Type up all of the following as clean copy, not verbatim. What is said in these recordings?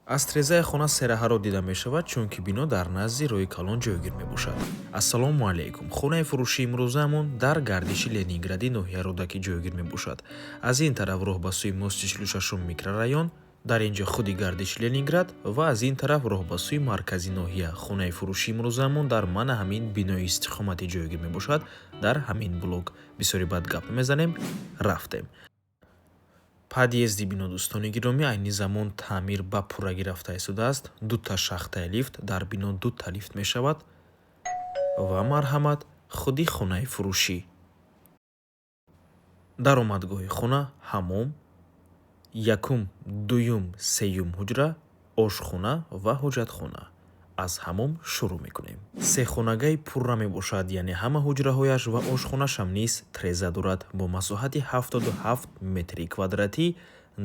аз тирезаи хона сераҳаро дида мешавад, чунки бино дар назди рӯи калон ҷойгир мебошад. Ассалому алайкум. Хонаи фурӯшии имрӯзаамон дар гардиши Ленингради ноҳияи Рӯдакӣ ҷойгир мебошад. Аз ин тараф роҳ ба сӯи мости 46 микрорайон, дар ин ҷо худи гардиши Ленинград ва аз ин тараф роҳ ба сӯи маркази ноҳия. Хонаи фурӯшии имрӯзаамон дар мана ҳамин бинои истиқоматӣ ҷойгир мебошад, дар ҳамин блок. Бисёри бад гап намезанем, рафтем. Подъезди бино дӯстони гиромӣ айни замон таъмир ба пурра гирафта истодааст. Дута шахтаи лифт, дар бино дута лифт мешавад ва марҳамат худи хонаи фурӯшӣ. Даромадгоҳи хона ҳаммом, якум, дуюм, сеюм ҳуҷра, ошхона ва ҳоҷатхона. Аз ҳаммом шурӯъ мекунем. Сехонагаи пурра мебошад, яъне ҳама ҳуҷраҳояш ва ошхонашам низ треза дорад бо масоҳати 77 метри квадратӣ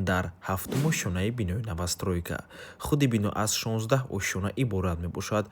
дар ҳафтум ошёнаи бинои новостройка. Худи бино аз 16 ошёна иборат мебошад.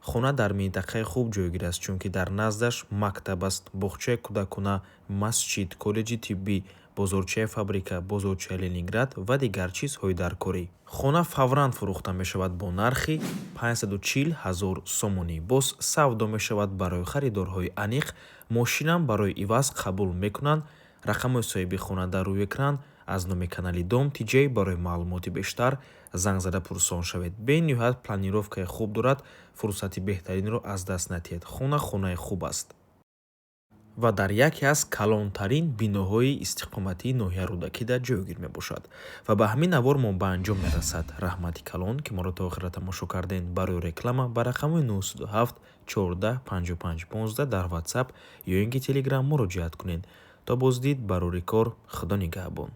хона дар минтақаи хуб ҷойгир аст, чунки дар наздаш мактаб аст, боғчаи кӯдакона, масҷид, коллеҷи тиббӣ, бозорчаи фабрика, бозорчаи Ленинград ва дигар чизҳои даркорӣ. хона фавран фурӯхта мешавад бо нархи 540 000 сомонӣ. Боз савдо мешавад барои харидорҳои аниқ. Мошинам барои иваз қабул мекунанд. Рақамҳои соҳиби хона дар рӯи экран. аз номи канали Дом Тиҷей барои маълумоти бештар занг зада пурсон шавед. Бениҳоят планировкаи хуб дорад, фурсати беҳтаринро аз даст надиҳед. хонаи хуб аст ва дар яке аз калонтарин биноҳои истиқоматии ноҳияи Рӯдакида ҷойгир мебошад. Ва ба ҳамин навор мо ба анҷом мерасад. Раҳмати калон, ки моро то охира тамошо карден. Барои реклама ба рақамҳои 927 14 55 15 дар WhatsApp ё ин ки Telegram муроҷиат кунед. То боздид, барори кор, худо нигаҳбон.